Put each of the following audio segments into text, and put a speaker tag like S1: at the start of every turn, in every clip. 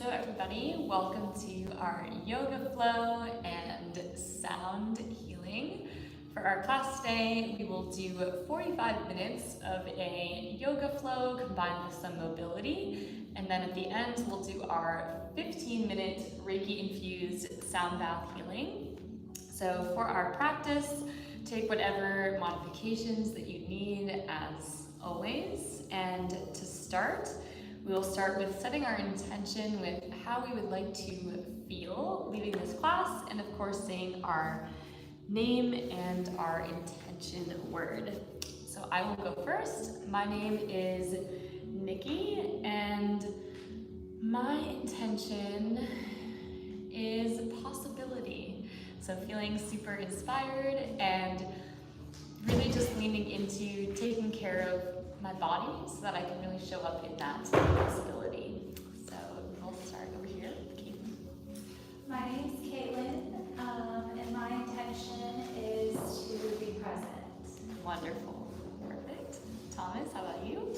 S1: Hello everybody, welcome to our yoga flow and sound healing. For our class today, we will do 45 minutes of a yoga flow combined with some mobility, and then at the end we'll do our 15-minute Reiki infused sound bath healing. So for our practice, take whatever modifications that you need as always, and to start, we will start with setting our intention with how we would like to feel leaving this class, and of course saying our name and our intention word. So I will go first. My name is Nikki, and my intention is possibility. So feeling super inspired and really just leaning into taking care of my body so that I can really show up in that possibility. So we'll start over here. Caitlin.
S2: My name's Caitlin, and my intention is to be present.
S1: Wonderful. Perfect. Thomas, how about you?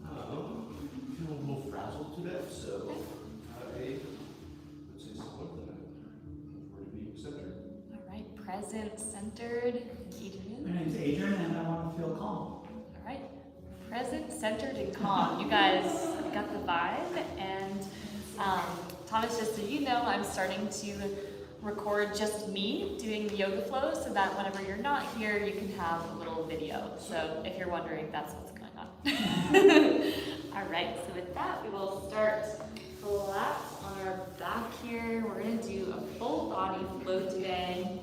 S3: I'm feeling a little frazzled today, so I would say something that we're to be centered.
S1: All right. Present, centered, and Adrian.
S4: My name's Adrian, and I want to feel calm.
S1: All right. Present, centered, and calm. You guys got the vibe. And Thomas, just so you know, I'm starting to record just me doing the yoga flow so that whenever you're not here, you can have a little video. So if you're wondering, that's what's going on. All right, so with that, we will start flat on our back here. We're going to do a full body flow today.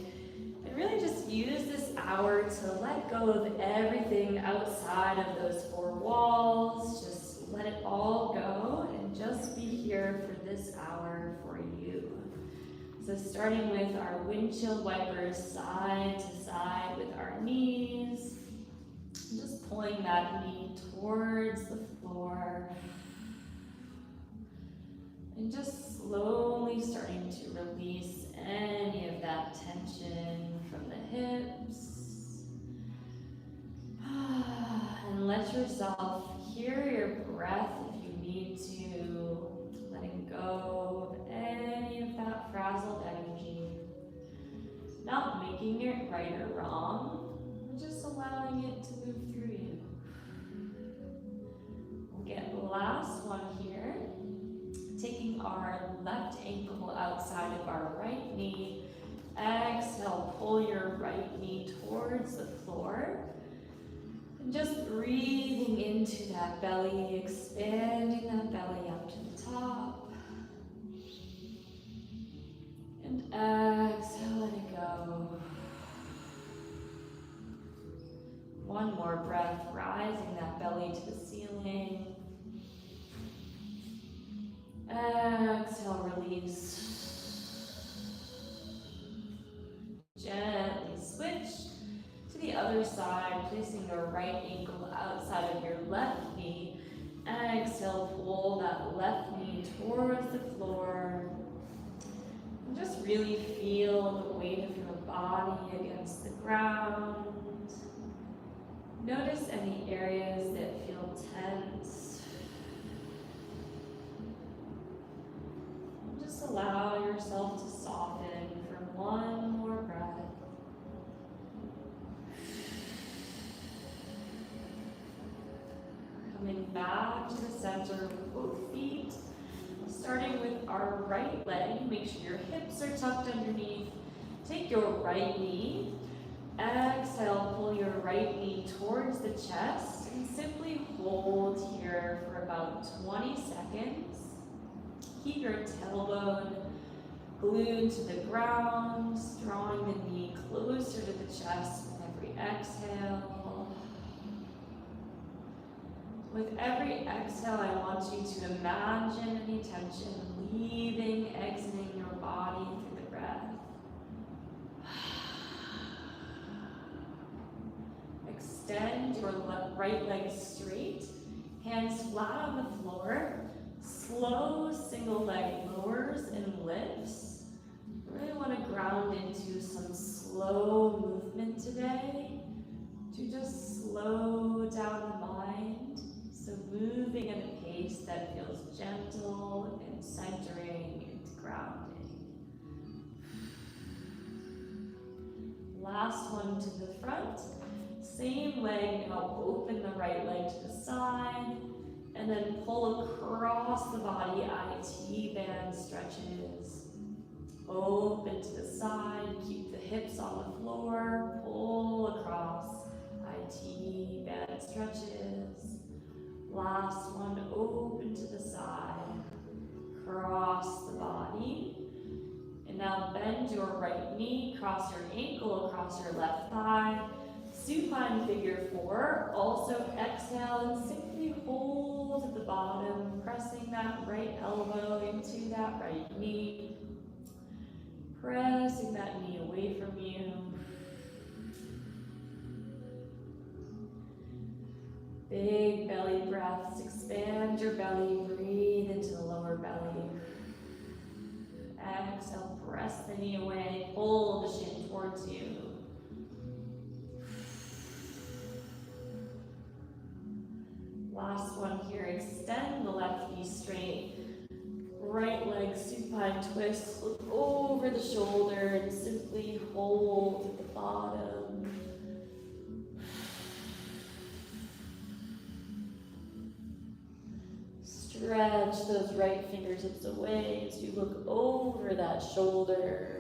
S1: And really just use this hour to let go of everything outside of those four walls. Just let it all go and just be here for this hour for you. So starting with our windshield wipers side to side with our knees. Just pulling that knee towards the floor. And just slowly starting to release any of that tension from the hips. And let yourself hear your breath if you need to. Letting go of any of that frazzled energy. Not making it right or wrong, but just allowing it to move through you. We'll get the last one here. Taking our left ankle outside of our right knee. Exhale, pull your right knee towards the floor. And just breathing into that belly, expanding that belly up to the top. And exhale, let it go. One more breath, rising that belly to the ceiling. Exhale, release. Gently switch to the other side, placing your right ankle outside of your left knee. Exhale, pull that left knee towards the floor. And just really feel the weight of your body against the ground. Notice any areas that feel tense. And just allow yourself to soften for one more breath. Coming back to the center with both feet. Starting with our right leg, make sure your hips are tucked underneath. Take your right knee. Exhale, pull your right knee towards the chest and simply hold here for about 20 seconds. Keep your tailbone glued to the ground, drawing the knee closer to the chest with every exhale. With every exhale, I want you to imagine any tension leaving, exiting your body through the breath. Extend your right leg straight, hands flat on the floor. Slow single leg lowers and lifts. Really want to ground into some slow movement today to just slow down the mind. So moving at a pace that feels gentle and centered.
S5: last one to the front. Same leg, now open the right leg to the side, and then pull across the body, IT band stretches. Open to the side, keep the hips on the floor, pull across, IT band stretches. Last one, open to the side, cross the body. And now bend your right knee, cross your ankle across your left thigh. Supine figure 4. Also exhale and simply hold at the bottom, pressing that right elbow into that right knee. Pressing that knee away from you. Big belly breaths. Expand your belly. Breathe into the lower belly. Exhale, press the knee away. Pull the shin towards you. Last one here. Extend the left knee straight. Right leg supine twist. Look over the shoulder and simply hold at the bottom. Stretch those right fingertips away as you look over that shoulder.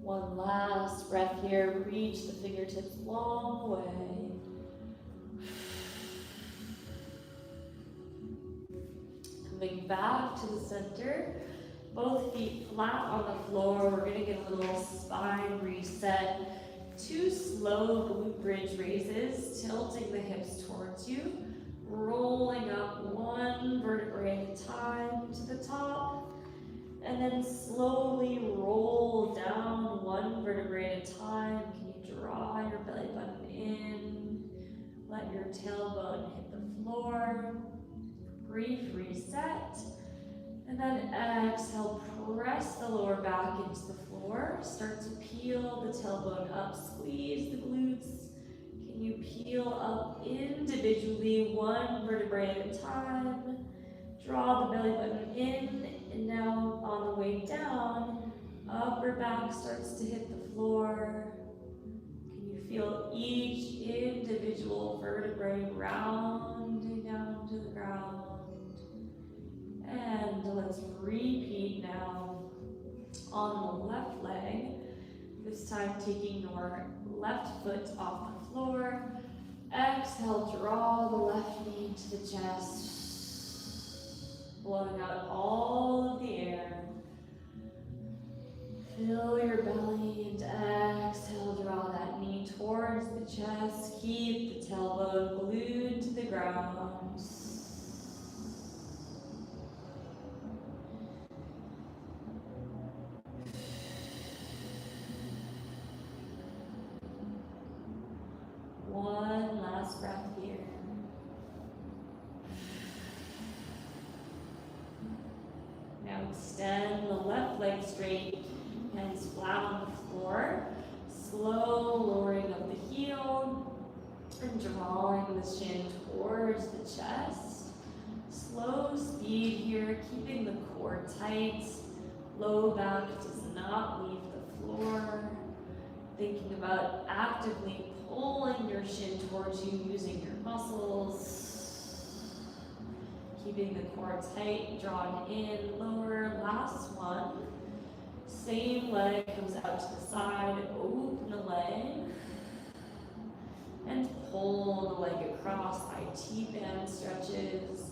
S5: One last breath here. Reach the fingertips long way. Coming back to the center. Both feet flat on the floor. We're going to get a little spine reset. 2 slow glute bridge raises, tilting the hips towards you, rolling up 1 vertebrae at a time to the top, and then slowly roll down 1 vertebrae at a time. Can you draw your belly button in? Let your tailbone hit the floor. Brief reset. And then exhale, press the lower back into the floor. Start to peel the tailbone up, squeeze the glutes. Can you peel up individually 1 vertebrae at a time? Draw the belly button in, and now on the way down, upper back starts to hit the floor. Can you feel each individual vertebrae rounding down to the ground? And let's repeat now on the left leg, this time taking your left foot off the floor. Exhale, draw the left knee to the chest, blowing out all of the air. Fill your belly and exhale, draw that knee towards the chest. Keep the tailbone glued to the ground. One last breath here. Now extend the left leg straight, hands flat on the floor. Slow lowering of the heel and drawing the shin towards the chest. Slow speed here, keeping the core tight. Low back does not leave the floor. Thinking about actively pulling your shin towards you using your muscles. Keeping the core tight, drawing in, lower. Last one. Same leg comes out to the side, open the leg. And pull the leg across, IT band stretches.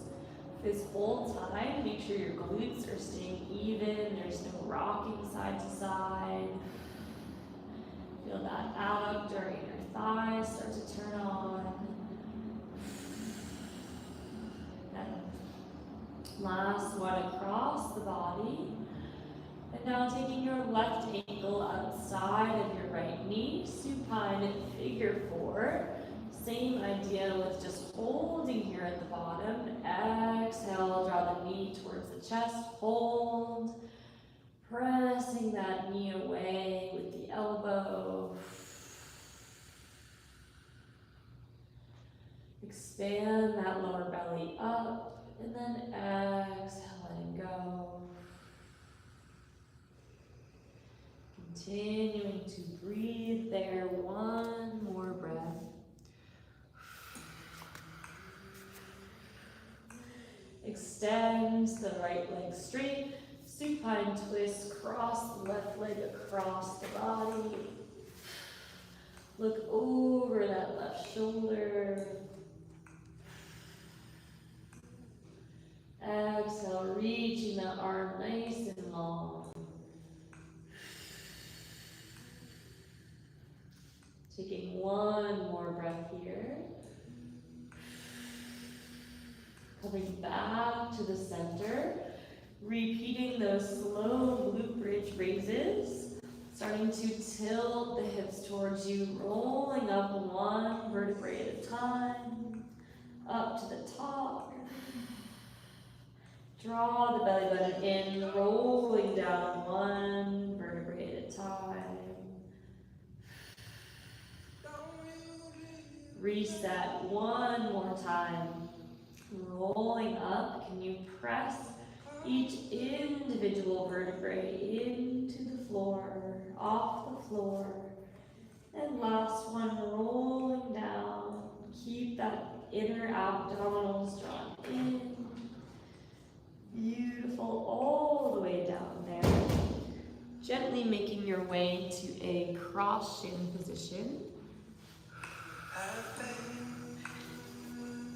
S5: This whole time, make sure your glutes are staying even. There's no rocking side to side. Feel that abductor in your thighs start to turn on. And last one across the body. And now taking your left ankle outside of your right knee, supine figure 4. Same idea with just holding here at the bottom. Exhale, draw the knee towards the chest, hold. Pressing that knee away with the elbow. Expand that lower belly up. And then exhale, letting go. Continuing to breathe there, one more breath. Extend the right leg straight, supine twist, cross the left leg across the body. Look over that left shoulder. Exhale, reaching that arm nice and long. Taking one more breath here. Coming back to the center. Repeating those slow glute bridge raises. Starting to tilt the hips towards you, rolling up one vertebrae at a time. Up to the top. Draw the belly button in, rolling down one vertebrae at a time. Reset one more time. Rolling up, can you press each individual vertebrae into the floor, off the floor. And last one, rolling down. Keep that inner abdominals drawn in. Beautiful, all the way down there. Gently making your way to a cross shin position.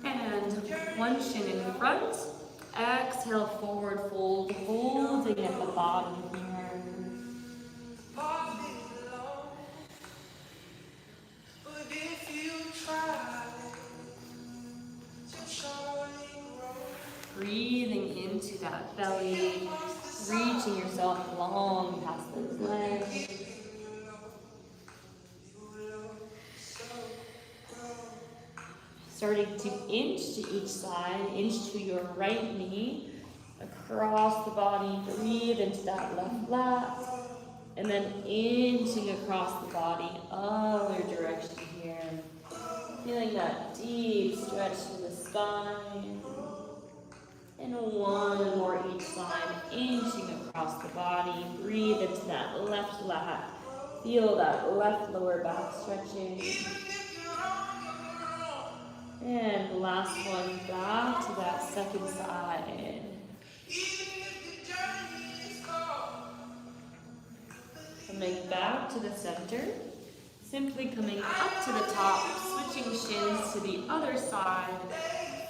S5: And one shin in front. Exhale, forward fold, holding at the bottom here. Breathing into that belly, reaching yourself long past those legs. Starting to inch to each side, inch to your right knee, across the body, breathe into that left lat, and then inching across the body, other direction here. Feeling that deep stretch to the spine. And one more each side, inching across the body, breathe into that left lat, feel that left lower back stretching. And the last one, back to that second side. Coming back to the center, simply coming up to the top, switching shins to the other side,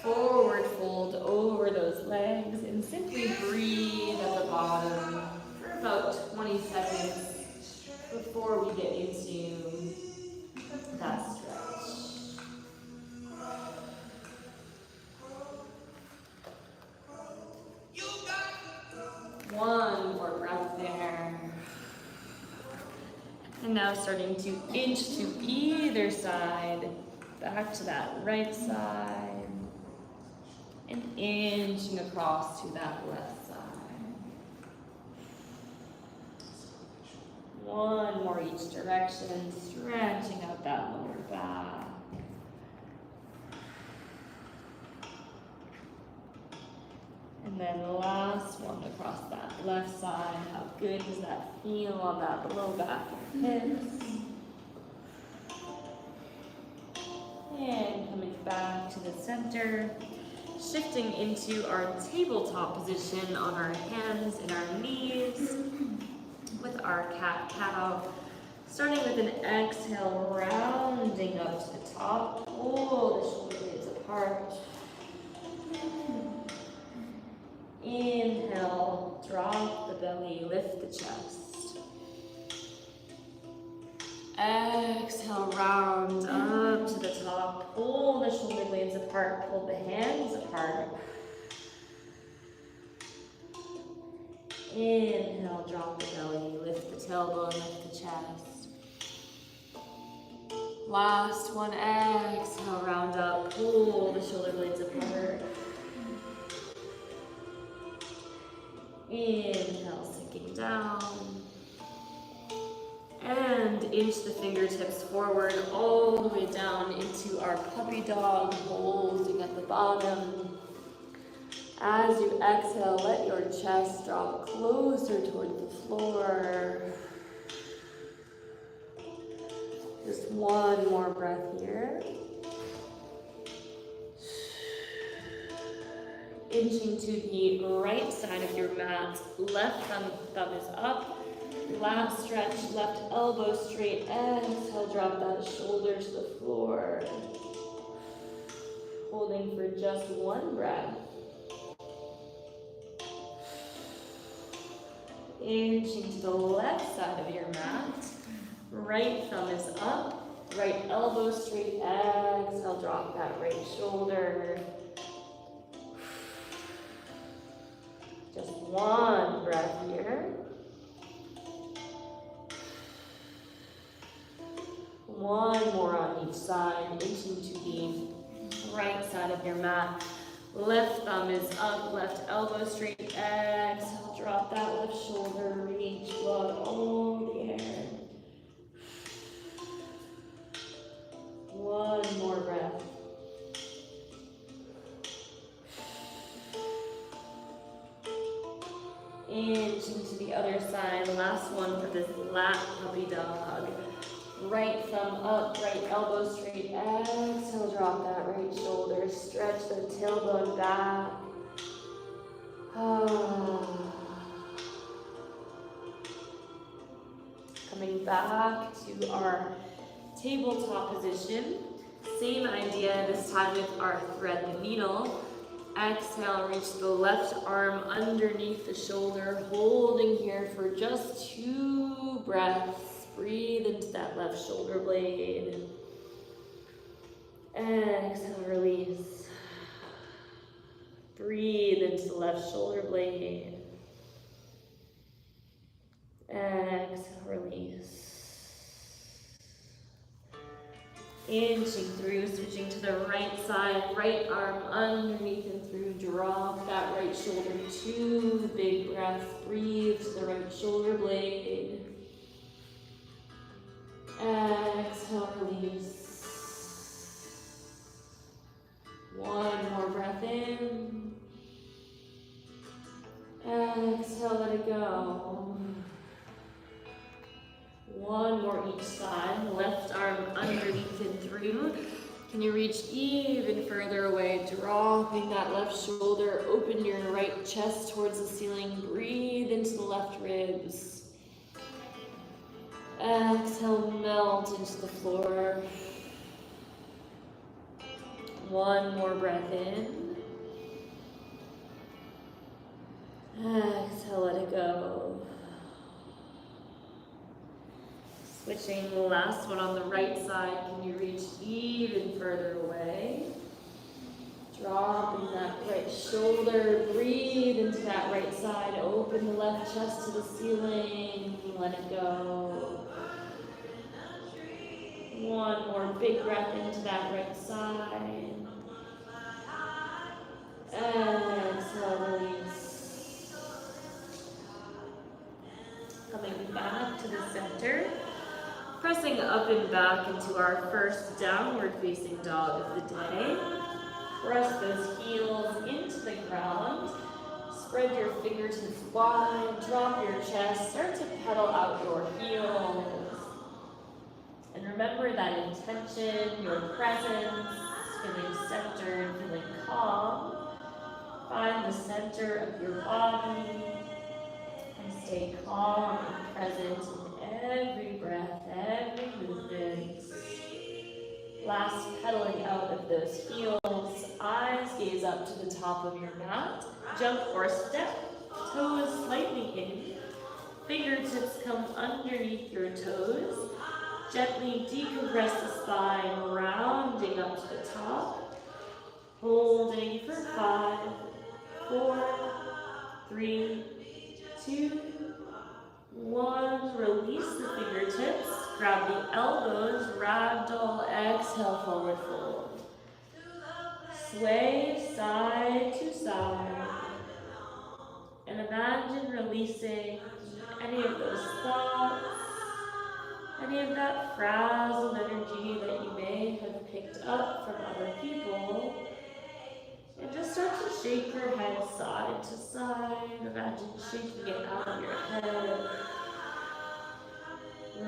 S5: forward fold over those legs, and simply breathe at the bottom for about 20 seconds before we get into that stretch. One more breath there. And now starting to inch to either side, back to that right side, and inching across to that left side. One more each direction, stretching out that lower back. And then the last one across that left side. How good does that feel on that low back and hips? And coming back to the center, shifting into our tabletop position on our hands and our knees with our cat-cow. Starting with an exhale, rounding up to the top, pull the shoulder blades apart. Inhale, drop the belly, lift the chest. Exhale, round up to the top, pull the shoulder blades apart, pull the hands apart. Inhale, drop the belly, lift the tailbone, lift the chest. Last one, exhale, round up, pull the shoulder blades apart. Inhale, sinking down. And inch the fingertips forward all the way down into our puppy dog, holding at the bottom. As you exhale, let your chest drop closer toward the floor. Just one more breath here. Inching to the right side of your mat, left thumb is up. Last stretch, left elbow straight. Exhale, drop that shoulder to the floor. Holding for just one breath. Inching to the left side of your mat. Right thumb is up. Right elbow straight. Exhale, drop that right shoulder. Just one breath here. One more on each side, inching to the right side of your mat. Left thumb is up, left elbow straight. Exhale, drop that left shoulder, reach blood all the air. One more breath. Inching to the other side, last one for this lat puppy dog. Right thumb up, right elbow straight. Exhale, drop that right shoulder. Stretch the tailbone back. Coming back to our tabletop position. Same idea, this time with our thread the needle. Exhale, reach the left arm underneath the shoulder, holding here for just 2 breaths. Breathe into that left shoulder blade. Exhale, release. Breathe into the left shoulder blade. Exhale, release. Inching through, switching to the right side, right arm underneath and through. Drop that right shoulder, 2 big breaths. Breathe to the right shoulder blade. Exhale, release. One more breath in. Exhale, let it go. One more each side. Left arm underneath and through. Can you reach even further away? Dropping that left shoulder. Open your right chest towards the ceiling. Breathe into the left ribs. Exhale, melt into the floor. One more breath in. Exhale, let it go. Switching the last one on the right side. Can you reach even further away? Dropping that right shoulder. Breathe into that right side. Open the left chest to the ceiling. Let it go. One more big breath into that right side. Exhale, release. Coming back to the center. Pressing up and back into our first downward facing dog of the day. Press those heels into the ground. Spread your fingertips wide. Drop your chest. Start to pedal out your heels. And remember that intention, your presence, feeling centered, feeling calm. Find the center of your body and stay calm and present in every breath, every movement. Last, pedaling out of those heels, eyes gaze up to the top of your mat. Jump or step, toes slightly in. Fingertips come underneath your toes. Gently decompress the spine, rounding up to the top. Holding for 5, 4, 3, 2, 1. Release the fingertips. Grab the elbows, ragdoll, exhale, forward fold. Sway side to side. And imagine releasing any of those thoughts, any of that frazzled energy that you may have picked up from other people. And just start to shake your head side to side. Imagine shaking it out of your head.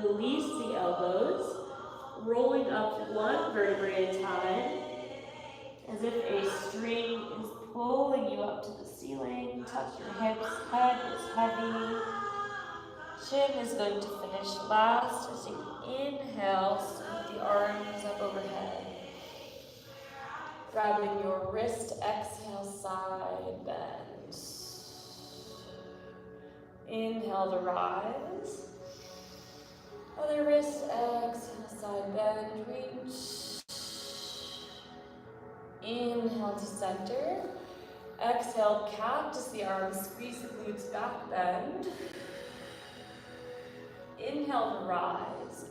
S5: Release the elbows, rolling up one vertebrae at a time, as if a string is pulling you up to the ceiling. Touch your hips, head is heavy. Chin is going to finish last as you inhale, scoop the arms up overhead. Grabbing your wrist, exhale, side bend. Inhale to rise. Other wrist, exhale, side bend, reach. Inhale to center. Exhale, cactus the arms, squeeze the glutes back, bend. Inhale to rise.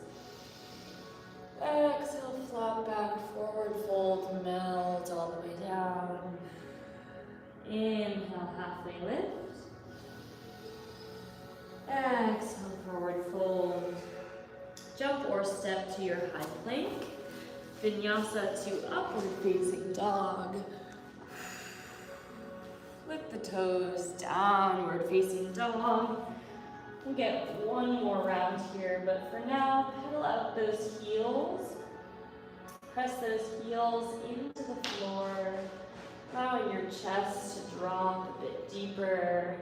S5: Exhale, flat back, forward fold, melt all the way down. Inhale, halfway lift. Exhale, forward fold. Jump or step to your high plank. Vinyasa to upward facing dog. Flip the toes, downward facing dog. We'll get one more round here, but for now, pedal out those heels. Press those heels into the floor, allowing your chest to drop a bit deeper.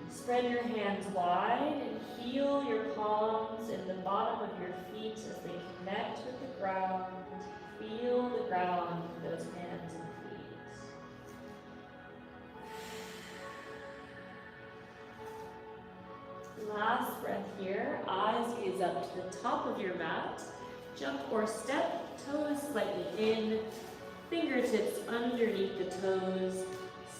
S5: Spread your hands wide and feel your palms in the bottom of your feet as they connect with the ground. Feel the ground with those hands and feet. Last breath here, eyes gaze up to the top of your mat. Jump or step, toes slightly in, fingertips underneath the toes.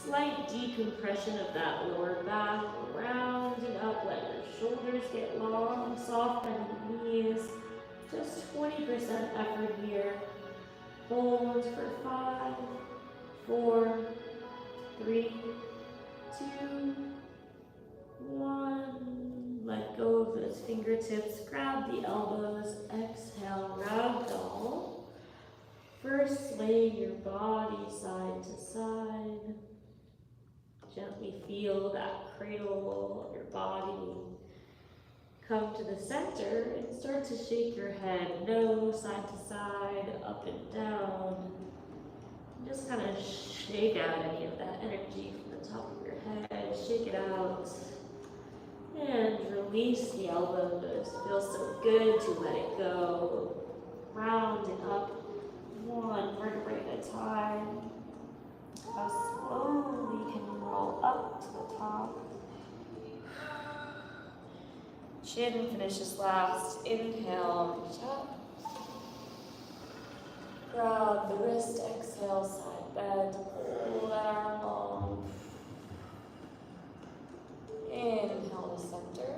S5: Slight decompression of that lower back, round and up, let your shoulders get long, soft bend the knees. Just 20% effort here. Hold for 5, 4, 3, 2, 1. Let go of those fingertips, grab the elbows, exhale, ragdoll. First, sway your body side to side. Gently feel that cradle of your body. Come to the center and start to shake your head, no, side to side, up and down. Just kind of shake out any of that energy from the top of your head, shake it out. And release the elbows. Feels so good to let it go. Round and up, one vertebrae at a time. How slowly can you roll up to the top. Chin finishes last. Inhale, reach up. Grab the wrist, exhale, side bend. Pull that arm long. Inhale to center.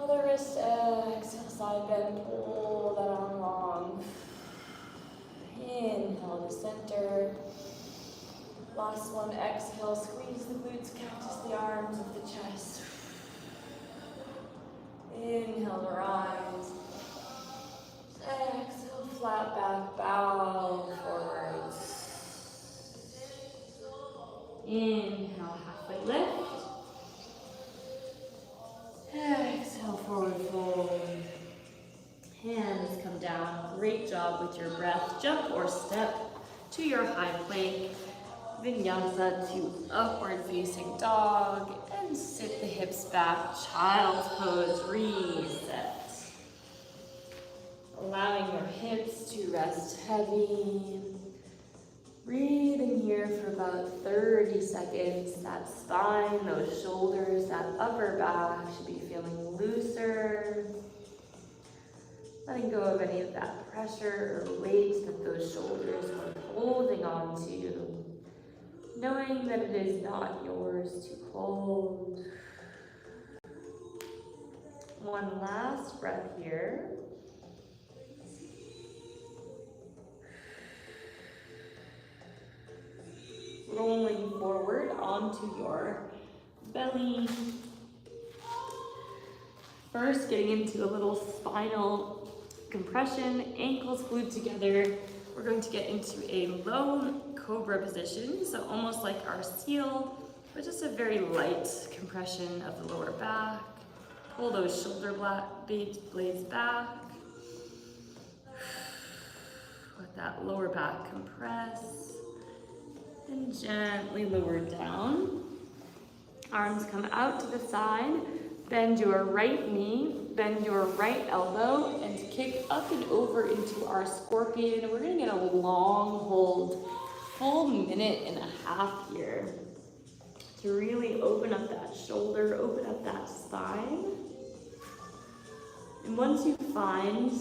S5: Other wrist, exhale, side bend. Pull that arm long. Inhale to center. Last one, exhale, squeeze the glutes, cactus the arms of the chest. Inhale to rise. Exhale, flat back, bow forwards. Inhale, halfway lift. Exhale, forward fold. Hands come down. Great job with your breath. Jump or step to your high plank. Vinyasa to upward facing dog. And sit the hips back. Child's pose. Reset. Allowing your hips to rest heavy. Breathing here for about 30 seconds. That spine, those shoulders, that upper back should be feeling looser. Letting go of any of that pressure or weight that those shoulders are holding on to. Knowing that it is not yours to hold. One last breath here. Rolling forward onto your belly. First, getting into a little spinal compression, ankles glued together. We're going to get into a low cobra position, so almost like our seal, but just a very light compression of the lower back. Pull those shoulder blades back. Let that lower back compress. And gently lower down. Arms come out to the side. Bend your right knee, bend your right elbow, and kick up and over into our scorpion. We're gonna get a long hold, full minute and a half here, to really open up that shoulder, open up that spine. And once you find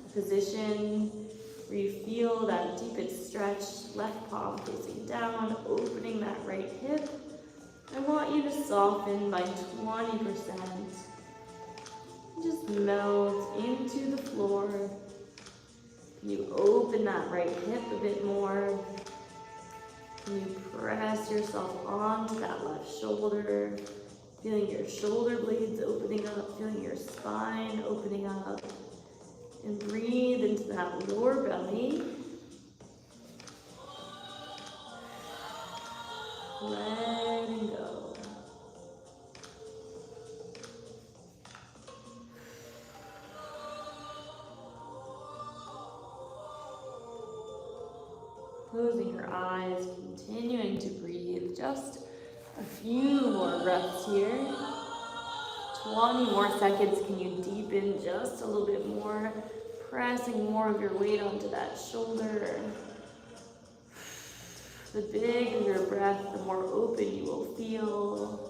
S5: a position where you feel that deepest stretch, left palm facing down, opening that right hip, I want you to soften by 20%. Just melt into the floor. Can you open that right hip a bit more? Can you press yourself onto that left shoulder? Feeling your shoulder blades opening up, feeling your spine opening up. And breathe into that lower belly. Letting go. Closing your eyes, continuing to breathe. Just a few more breaths here. 20 more seconds. Can you deepen just a little bit more? Pressing more of your weight onto that shoulder. The bigger your breath, the more open you will feel.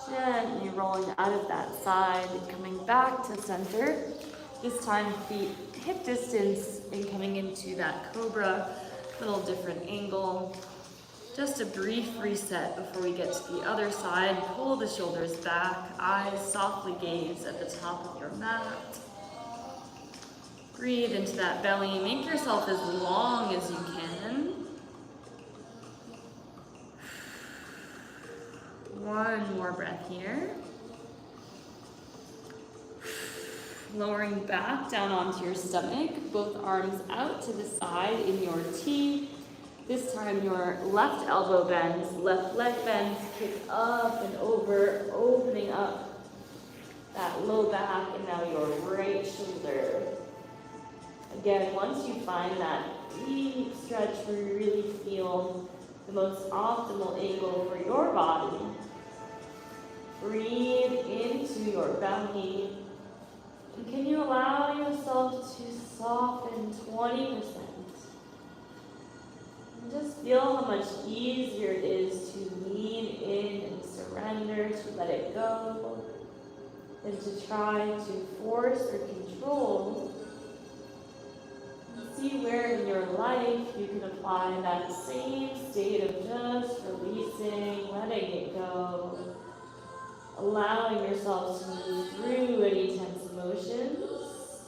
S5: Gently rolling out of that side, coming back to center. This time feet hip distance and coming into that cobra, little different angle. Just a brief reset before we get to the other side. Pull the shoulders back, eyes softly gaze at the top of your mat. Breathe into that belly. Make yourself as long as you can. One more breath here. Lowering back down onto your stomach, both arms out to the side in your T. This time your left elbow bends, left leg bends, kick up and over, opening up that low back, and now your right shoulder. Again, once you find that deep stretch where you really feel the most optimal angle for your body, breathe into your belly. And can you allow yourself to soften 20%? And just feel how much easier it is to lean in and surrender, to let it go, than to try to force or control. See where in your life you can apply that same state of just releasing, letting it go, allowing yourself to move through any tense emotions.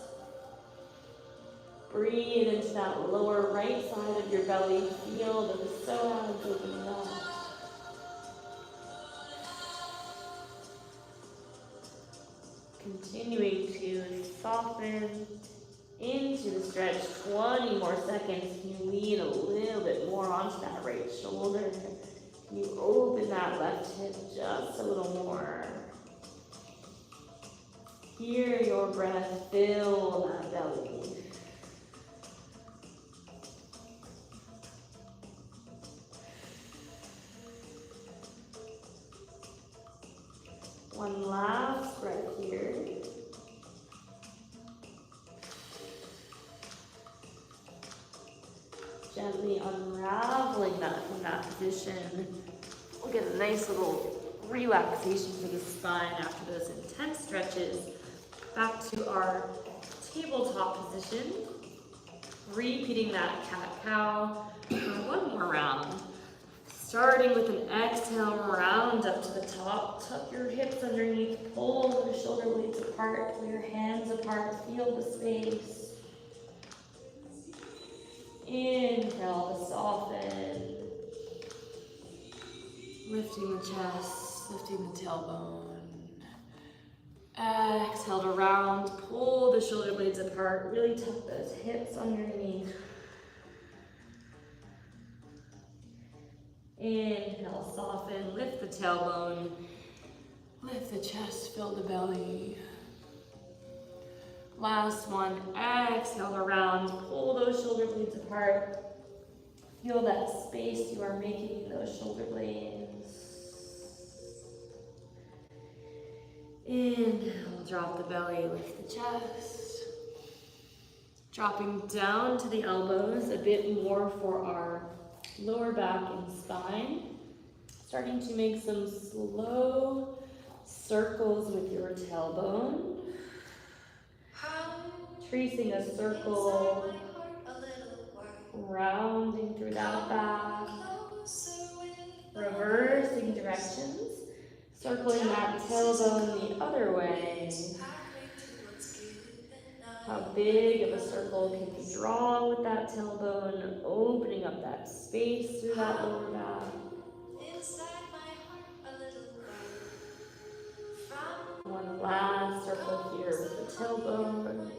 S5: Breathe into that lower right side of your belly. Feel the psoas opening up. Continuing to soften into the stretch. 20 more seconds. Can you lean a little bit more onto that right shoulder? Can you open that left hip just a little more? Hear your breath fill that belly. One last breath here. Gently unraveling that from that position. We'll get a nice little relaxation for the spine after those intense stretches. Back to our tabletop position. Repeating that cat-cow for one more round. Starting with an exhale, round up to the top. Tuck your hips underneath, pull the shoulder blades apart, pull your hands apart, feel the space. Inhale to soften. Lifting the chest, lifting the tailbone. Exhale to round, pull the shoulder blades apart, really tuck those hips underneath. Inhale, soften, lift the tailbone, lift the chest, fill the belly. Last one, exhale around, pull those shoulder blades apart. Feel that space you are making in those shoulder blades. Inhale, drop the belly, lift the chest. Dropping down to the elbows, a bit more for our lower back and spine. Starting to make some slow circles with your tailbone. Tracing a circle, rounding through that back. Reversing directions. Circling that tailbone the other way. How big of a circle can you draw with that tailbone, opening up that space through that lower back. One last circle here with the tailbone.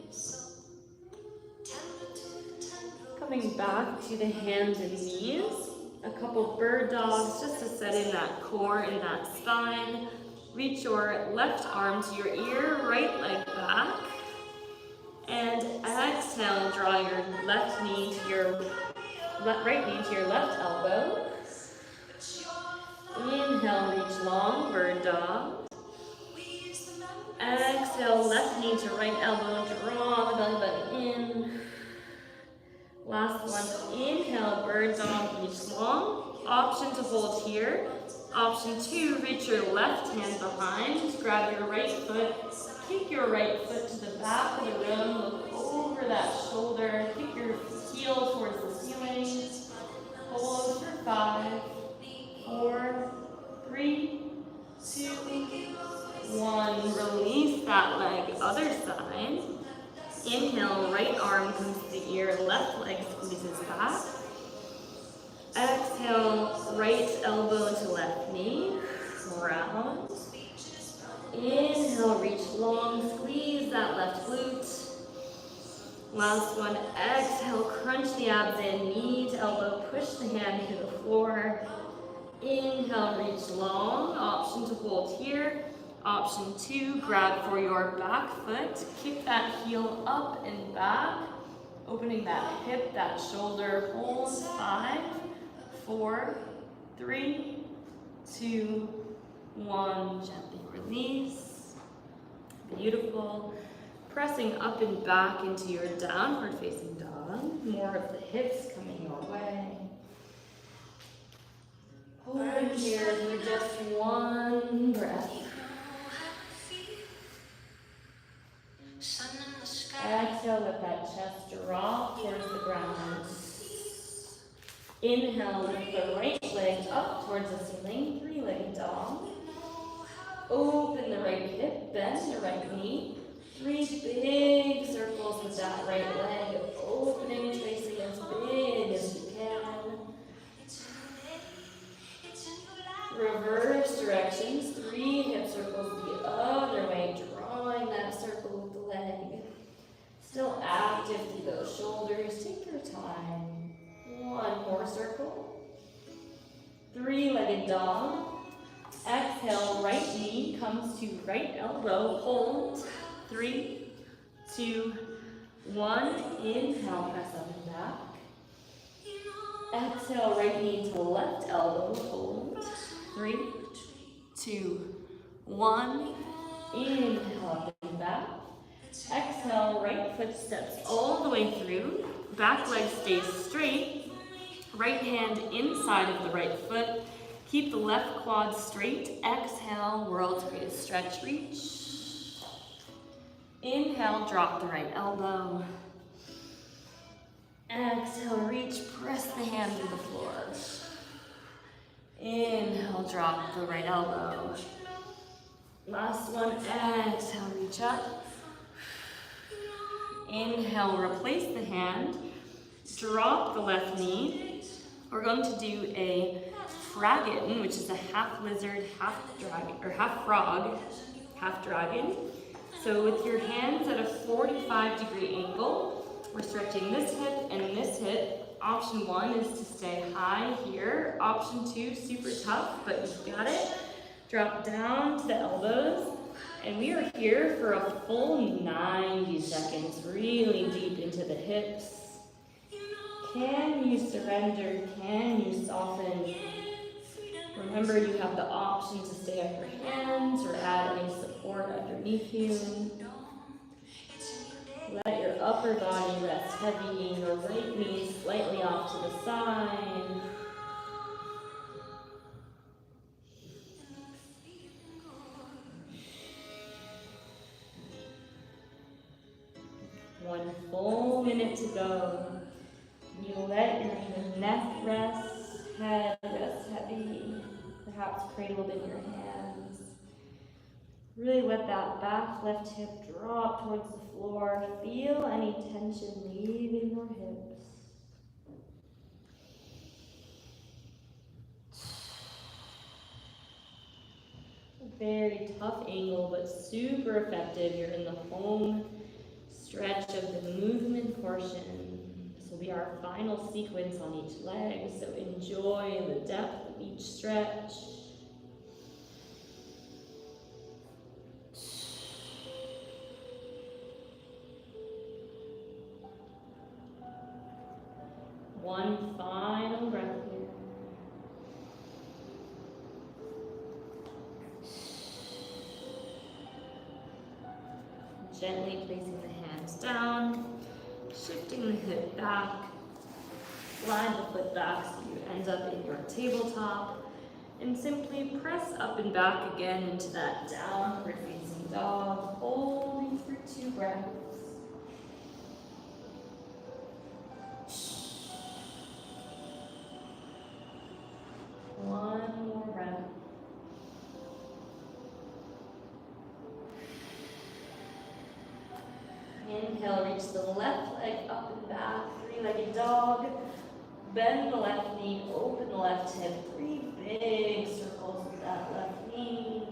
S5: Coming back to the hands and knees. A couple bird dogs just to set in that core and that spine. Reach your left arm to your ear, right leg back. And exhale, draw your left knee to your right knee to your left elbow. Inhale, reach long, bird dog. Exhale, left knee to right elbow, draw the belly button in. Last one, inhale, bird dog, reach long. Option to hold here. Option 2, reach your left hand behind, grab your right foot, kick your right foot to the back of the room, look over that shoulder, kick your heel towards the ceiling. Hold for 5, 4, 3, 2, 1. Release that leg, other side. Inhale, right arm comes to the ear, left leg squeezes back. Exhale, right elbow to left knee, round. Inhale, reach long, squeeze that left glute. Last one, exhale, crunch the abs in, knee to elbow, push the hand to the floor. Inhale, reach long, option to hold here. Option 2, grab for your back foot, kick that heel up and back, opening that hip, that shoulder, hold 5, 4, 3, 2, 1, gently release. Beautiful. Pressing up and back into your downward facing dog, more of the hips coming your way. Hold here for just one breath. Exhale, let that chest drop towards the ground. Inhale, lift the right leg up towards the ceiling, 3-legged dog. Open the right hip, bend the right knee. 3 big circles with that right leg, opening, tracing as big as you can. Reverse directions, 3 hip circles the other way, drawing that circle with the leg. Still active through those shoulders, take your time. 1 more circle. 3-legged dog. Exhale, right knee comes to right elbow, hold. 3, 2, 1. Inhale, press up and back. Exhale, right knee to left elbow, hold. 3, 2, 1. Inhale, up and back. Exhale, right foot steps all the way through. Back leg stays straight. Right hand inside of the right foot. Keep the left quad straight. Exhale, world's greatest stretch, reach. Inhale, drop the right elbow. Exhale, reach, press the hand to the floor. Inhale, drop the right elbow. Last one, exhale, reach up. Inhale, replace the hand. Drop the left knee. We're going to do a fraggin, which is a half lizard, half dragon, or half frog, half dragon. So with your hands at a 45-degree angle, we're stretching this hip and this hip. Option 1 is to stay high here. Option 2, super tough, but you've got it. Drop down to the elbows. And we are here for a full 90 seconds, really deep into the hips. Can you surrender? Can you soften? Remember, you have the option to stay on your hands or add any support underneath you. Let your upper body rest heavy, your right knee slightly off to the side. One full minute to go. You let your neck rest, head rest heavy, perhaps cradled in your hands. Really let that back left hip drop towards the floor. Feel any tension leaving your hips. A very tough angle, but super effective. You're in the home stretch of the movement portion. This will be our final sequence on each leg, so enjoy the depth of each stretch. One final breath here. Gently placing the hands down, shifting the hip back, slide the foot back so you end up in your tabletop, and simply press up and back again into that downward facing dog, holding for 2 breaths. One more breath. Inhale, reach the left leg up and back, 3-legged dog. Bend the left knee, open the left hip, 3 big circles with that left knee.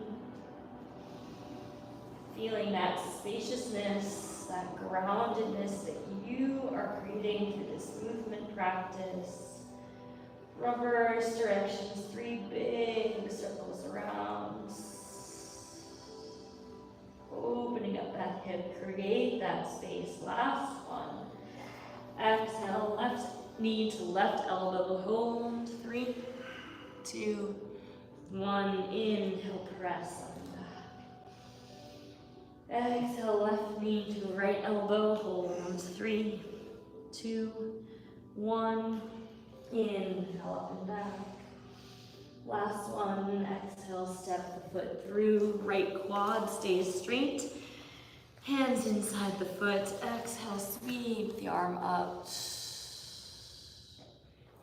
S5: Feeling that spaciousness, that groundedness that you are creating through this movement practice. Reverse directions, 3 big circles around. Opening up that hip, create that space. Last one. Exhale, left knee to left elbow, hold. 3, 2, 1. Inhale, press on back. Exhale, left knee to right elbow, hold. 3, 2, 1. Inhale, up and back. Last one, exhale, step the foot through, right quad stays straight, hands inside the foot, exhale, sweep the arm up.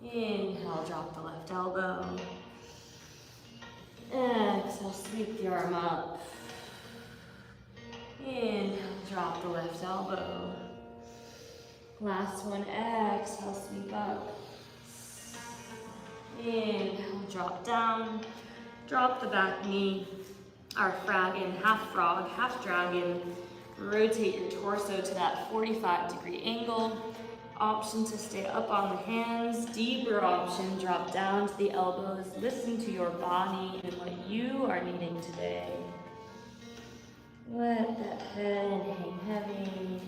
S5: Inhale, drop the left elbow. Exhale, sweep the arm up. Inhale, drop the left elbow. Last one, exhale, sweep up. Inhale, drop down, drop the back knee, our fraggin, half frog, half dragon. Rotate your torso to that 45-degree angle. Option to stay up on the hands, deeper option, drop down to the elbows. Listen to your body and what you are needing today. Let that head hang heavy.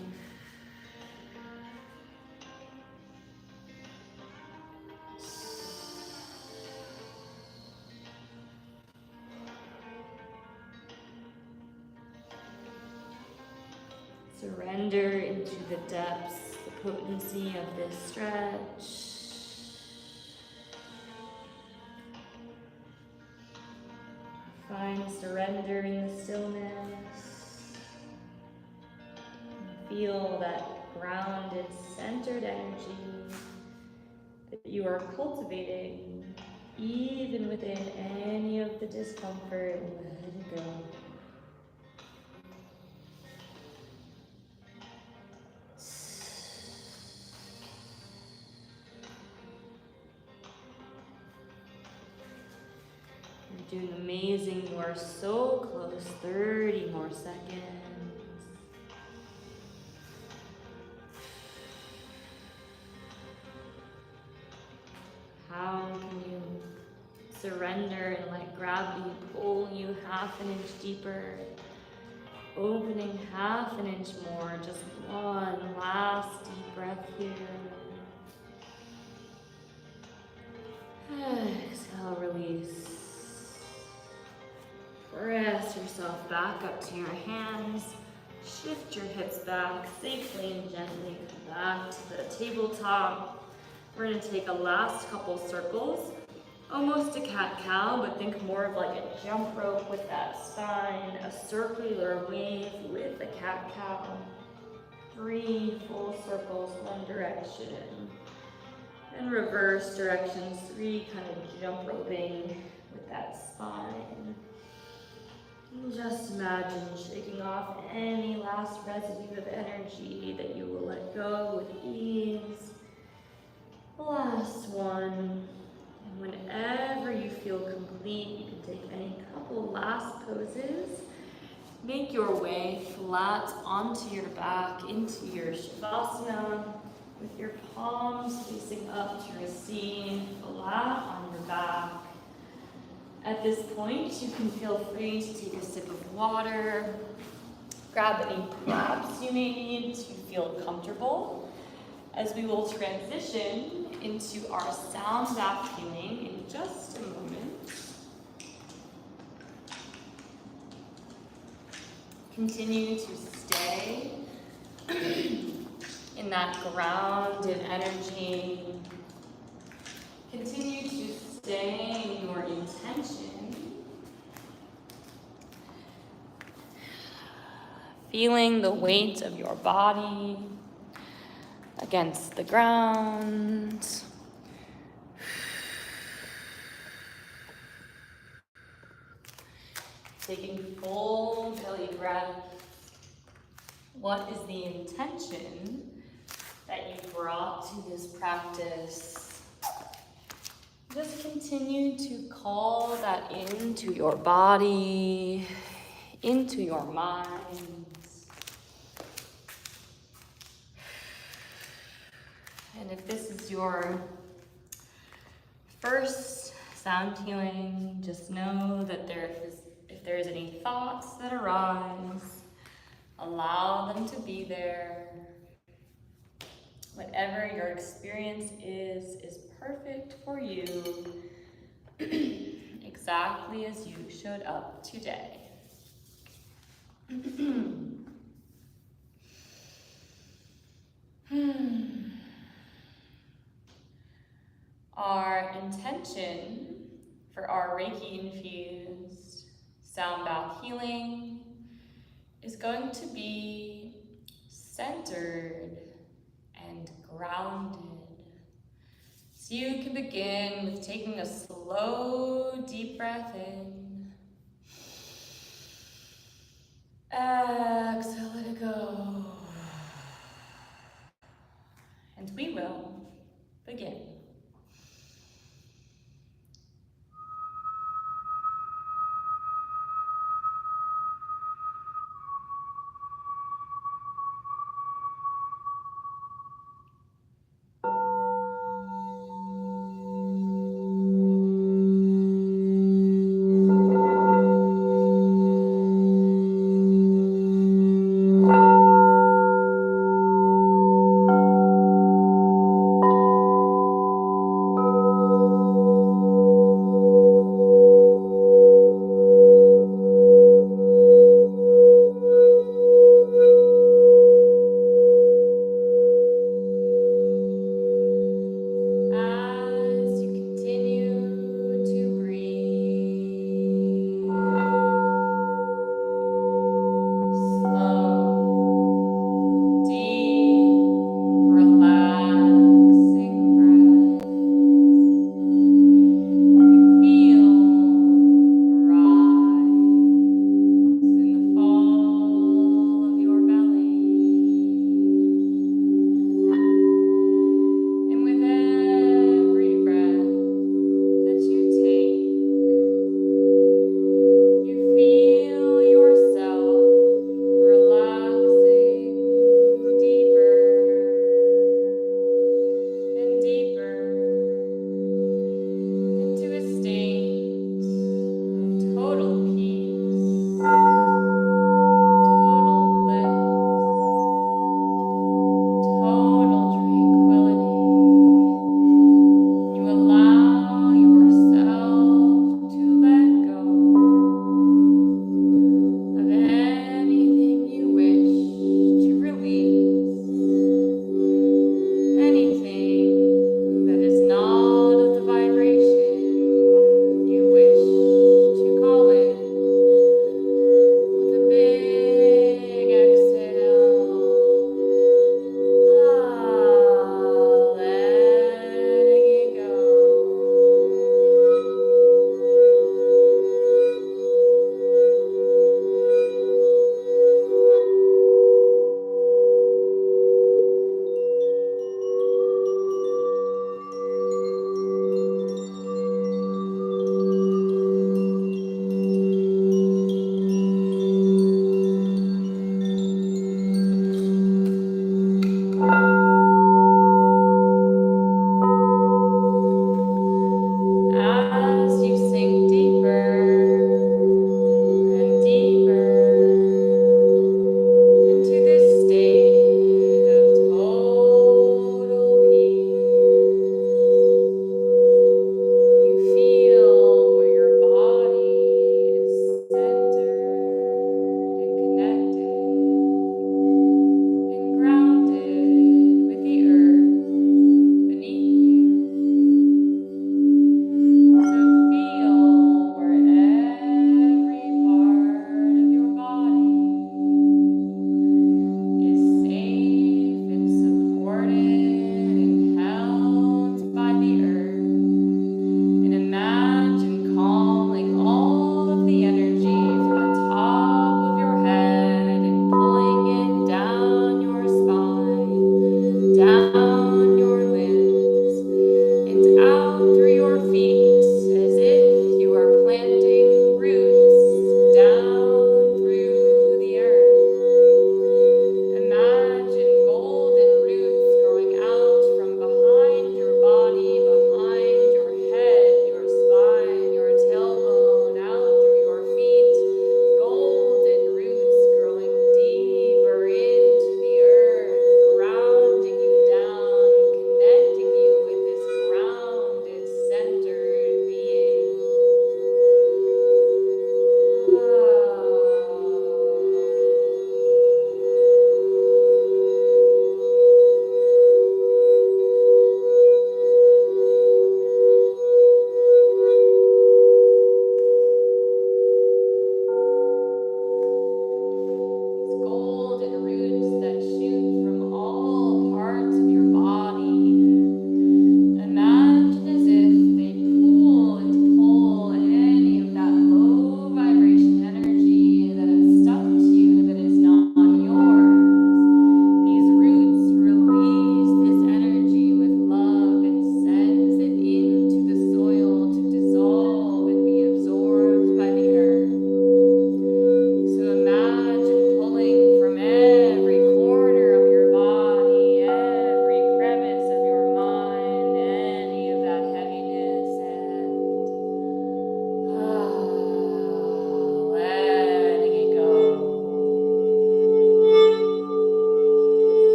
S5: Surrender into the depths, the potency of this stretch. Find surrender in the stillness. Feel that grounded, centered energy that you are cultivating, even within any of the discomfort. Let it go. You're doing amazing. You are so close. 30 more seconds. Surrender and let gravity pull you half an inch deeper. Opening half an inch more. Just one last deep breath here. Exhale, release. Press yourself back up to your hands. Shift your hips back safely and gently. Come back to the tabletop. We're going to take a last couple circles. Almost a cat-cow, but think more of like a jump rope with that spine. A circular wave with a cat-cow. 3 full circles, one direction. And reverse directions, 3 kind of jump roping with that spine. And just imagine shaking off any last residue of energy that you will let go with ease. Last one. And whenever you feel complete, you can take any couple last poses. Make your way flat onto your back, into your Shavasana, with your palms facing up to receive, flat on your back. At this point, you can feel free to take a sip of water, grab any props you may need to feel comfortable, as we will transition into our sound bath healing in just a moment. Continue to stay in that grounded energy. Continue to stay in your intention. Feeling the weight of your body against the ground. Taking full belly breath. What is the intention that you brought to this practice? Just continue to call that into your body, into your mind. And if this is your first sound healing, just know that if there's any thoughts that arise, allow them to be there. Whatever your experience is perfect for you, exactly as you showed up today. Our intention for our Reiki infused sound bath healing is going to be centered and grounded. So you can begin with taking a slow, deep breath in.